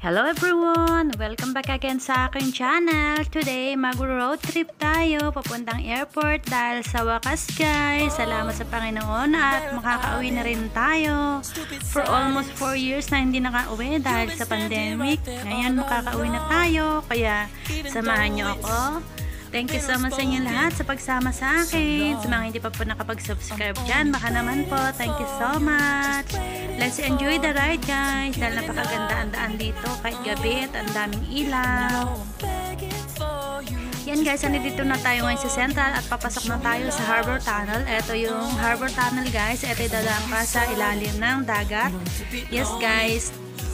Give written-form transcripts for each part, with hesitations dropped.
Hello everyone! Welcome back again sa aking channel. Today, mag-road trip tayo papuntang airport dahil sa wakas guys. Salamat sa Panginoon at makakauwi na rin tayo. For almost 4 years na hindi nakauwi dahil sa pandemic. Ngayon makakauwi na tayo. Kaya samahan nyo ako. Thank you so much sa inyo lahat sa pagsama sa akin. Sa mga hindi pa po nakapag-subscribe dyan, baka naman po. Thank you so much. Let's enjoy the ride guys. Dahil napakaganda ang daan dito kahit gabi at ang daming ilaw. Yan guys, nandito na tayo ngayon sa Central at papasok na tayo sa Harbor Tunnel. Ito yung Harbor Tunnel guys. Ito dadaan ka sa ilalim ng dagat. Yes guys.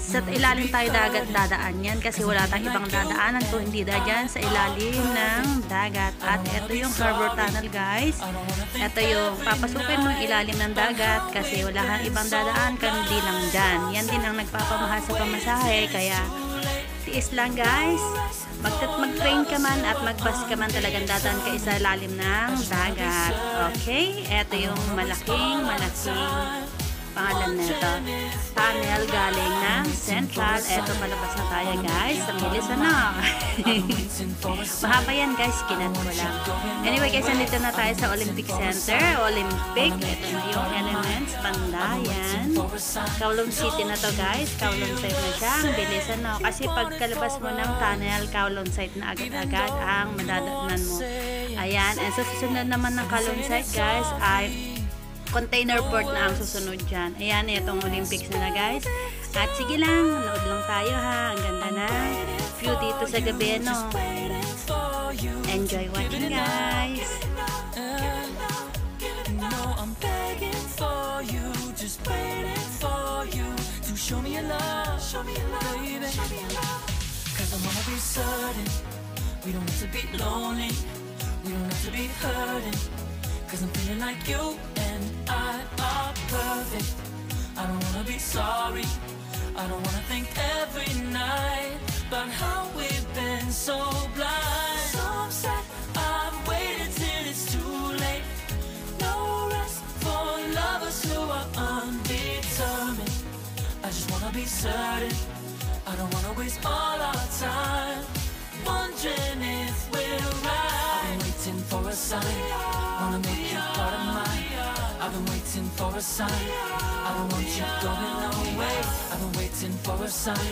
Sa ilalim tayo dagat dadaan yan kasi wala tayong ibang dadaanan kung hindi dyan sa ilalim ng dagat. At ito yung Harbor Tunnel guys. Ito yung papasukin mo ilalim ng dagat kasi wala kang ibang dadaan kundi lang dyan. Yan din ang nagpapamahal sa pamasahe kaya tiis lang guys. Mag-train ka man at mag-bus ka man talagang dadaan ka sa ilalim ng dagat. Okay? Ito yung malaking pangalan nito. Tunnel galing ng Central. Eto palabas na tayo guys. Ang bilis ano. Mahaba yan guys. Kinat ko lang. Anyway guys, nandito na tayo sa Olympic Center. Olympic. Ito na yung elements. Pandayan. Kowloon City na to guys. Kowloon site na siya. Ang bilis ano. Kasi pagkalabas mo ng tunnel, Kowloon site na agad-agad ang madadaanan mo. Ayan. And sa susunod naman ng Kowloon site guys ay container port na ang susunod dyan. Ayan, itong Olympics na guys. At sige lang, nood lang tayo ha. Ang ganda na view dito sa gabi, no? Enjoy watching guys. Cause I wanna be certain we don't have to be lonely, we don't have to be hurting. Cause I'm feeling like you and I are perfect. I don't wanna be sorry, I don't wanna think every night about how we've been so blind. So upset, I've waited till it's too late. No rest for lovers who are undetermined. I just wanna be certain, I don't wanna waste all our time wondering if we're right. I've been waiting for a sign, wanna make you part of mine. I've been waiting for a sign, I don't want you going away. I've been waiting for a sign,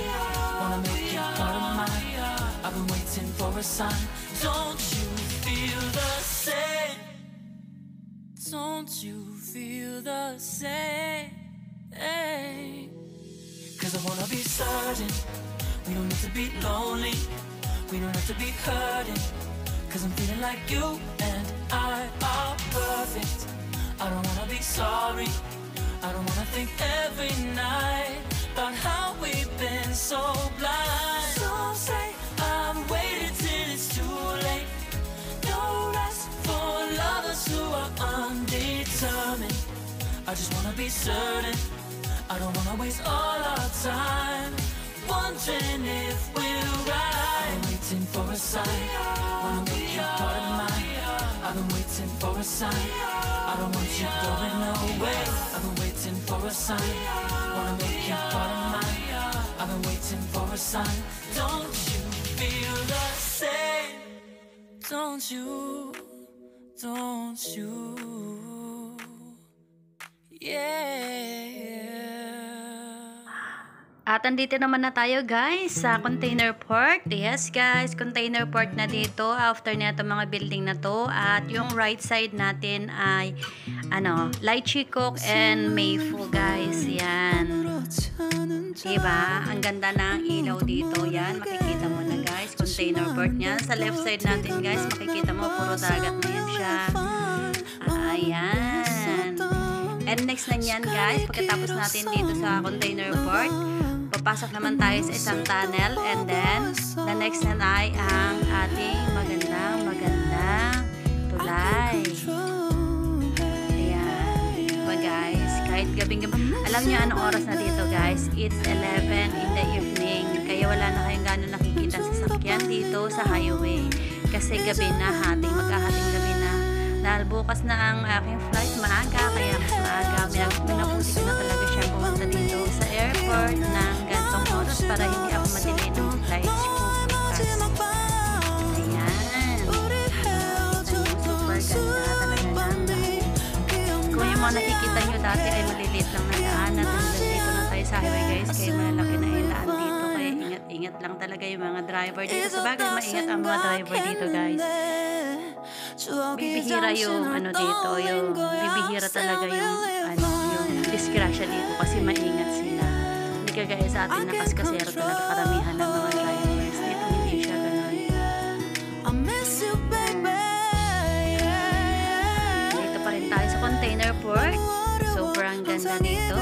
wanna make you part of mine. I've been waiting for a sign. Don't you feel the same? Don't you feel the same? Cause I wanna be certain we don't need to be lonely, we don't have to be hurting. Cause I'm feeling like you and I are perfect. I don't wanna be sorry, I don't wanna think every night about how we've been so blind. Some say I've waited till it's too late. No rest for lovers who are undetermined. I just wanna be certain, I don't wanna waste all our time wondering if we're right. I've been waiting for a sign, wanna make you part of mine. I've been waiting for a sign, I don't want you going away. I've been waiting for a sign, wanna make you part of mine. I've been waiting for a sign. Don't you feel the same? Don't you? Yeah. At andito naman na tayo guys sa container port. Yes guys, container port na dito after nito mga building na to. At yung right side natin ay Lychee Cook and Mayfu guys. Yan. Diba? Ang ganda ng ilaw dito. Yan, makikita mo na guys. Container port niyan. Sa left side natin guys, makikita mo puro dagat na yan siya. Ayan. And next na yan guys, pagkatapos natin dito sa container port, papasok naman tayo sa isang tunnel and then the next na ay ang ating magandang tulay. Ayan. Diba guys, kahit gabing alam nyo anong oras na dito guys, it's 11 in the evening, kaya wala na kayong gano'n nakikita sa sasakyan dito sa highway kasi gabi na, maghahating gabi na. Dahil bukas na ang aking flight maaga, kaya mas maaga minabuti ko na talaga siya pumunta dito sa airport ng gantong oras para hindi ako mga nakikita nyo dati ay maliliit lang na daan at dito na tayo sa highway guys, kaya malalaki na yung daan dito, kaya ingat-ingat lang talaga yung mga driver dito. Sa bagay maingat ang mga driver dito guys. Bibihira yung ano dito, yung bibihira talaga yung ano, yung disgrasya dito kasi maingat sila. Hindi kagaya sa atin na kaskasero talaga karamihan ng mga drivers. Dito hindi siya ganun. Dito pa rin tayo sa container port. Sobrang ganda dito.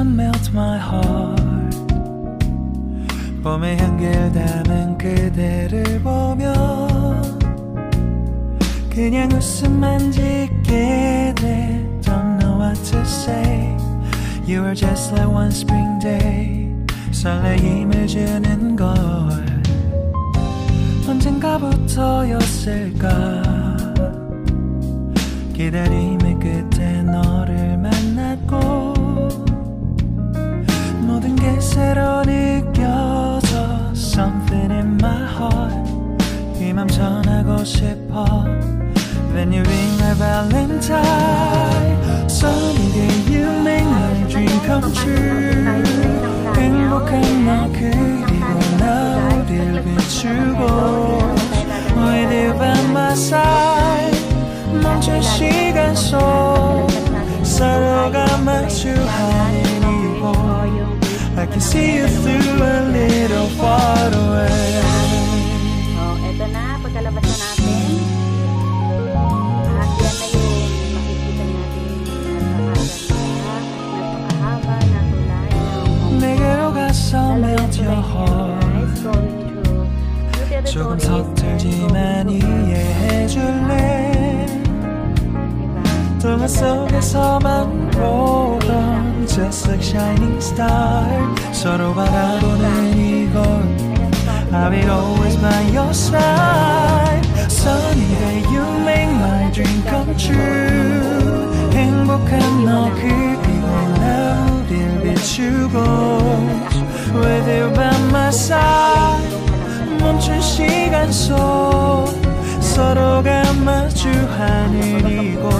Melt my heart. 봄의 향기를 담은 그대를 보며 그냥 웃음만 짓게 돼. Don't know what to say. You were just like one spring day. 설레임을 주는 걸 언젠가부터였을까. 기다림의 끝에 너를 만났고 모든 게 새로 느껴져. Something in my heart. 이 맘 전하고 싶어. When you ring my valentine. Sunny day you make my dream come true. 행복한 너 그리고 나 우릴 비추고 With you by my side. 멈춘 시간 속 서로가 마주하는 이곳 I can see you through a little far away. Eto na, pagkalabas na natin. At yan na yung makikita natin napakahaba na tulay ng 내게로 가서 melt your heart. 조금 서툴지만 이해해줄래. 동화 속에서만 보던 Just like shining star. 서로 바라보는 이곳 I'll be always by your side. Sunny day you make my dream come true. 행복한 너 그리고 나 우릴 비추고 With you by my side. 멈춘 시간 속 서로가 마주하는 이곳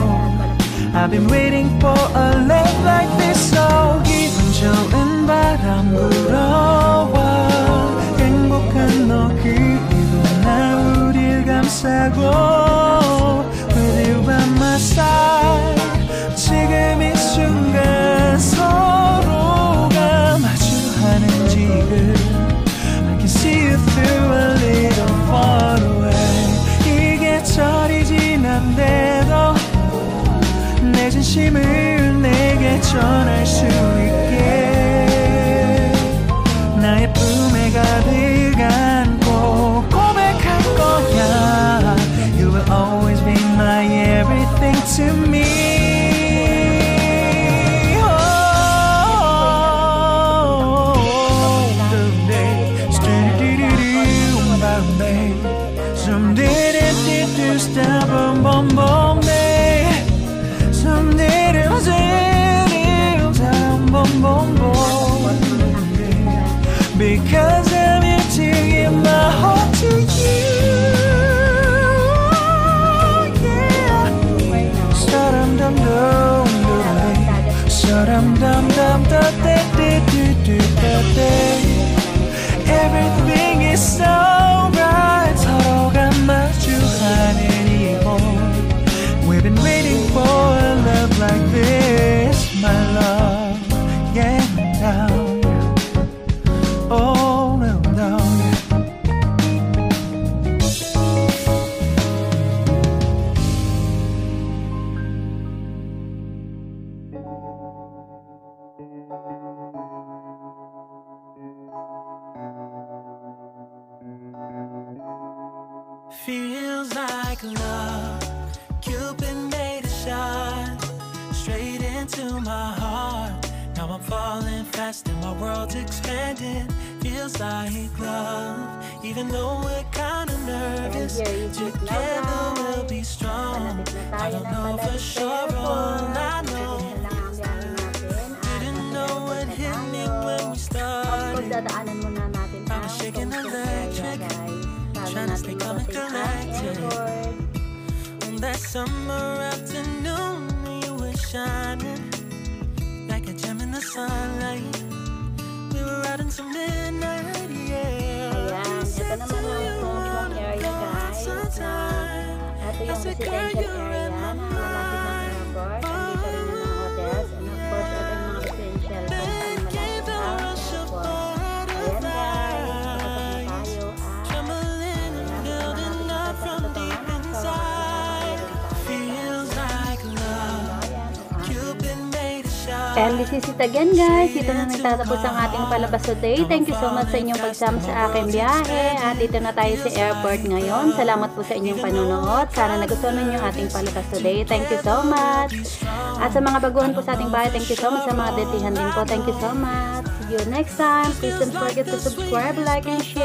I've been waiting for a love like this. So 기분 좋은 바람 불어와 행복한 너 그리고 나 우릴 감싸고 dum dum da da da da da da. Everything is so right. 서로가 마주하는 이곳. We've been waiting for a love like this, my love. Yeah, now. Oh no, no. Feels like love. Cupid made a shot straight into my heart. Now I'm falling fast and my world's expanding. Feels like love, even though we're kind of nervous. Together we'll be strong. I don't know for sure, all I know. Didn't know what hit me when we started. I was shaking electric, trying to stay calm and collected. On that summer afternoon, you were shining like a gem in the sunlight. We were out until midnight, yeah. Ayan, ito naman ang Hongkong area guys. Ito yung residential area na malapit ng airport. Andito rin yung mga hotels. And of course, ito yung mga residential kung saan malapit ang airport. Ayan guys, papasok na tayo and this is it again guys. Dito na nagtatapos ang ating palabas today. Thank you so much sa inyong pagsama sa aking biyahe. At dito na tayo sa airport ngayon. Salamat po sa inyong panonood. Sana nagustuhan ninyo ating palabas today. Thank you so much. At sa mga baguhan po sa ating bahay, thank you so much. Sa mga detihan din po, thank you so much. See you next time. Please don't forget to subscribe, like, and share.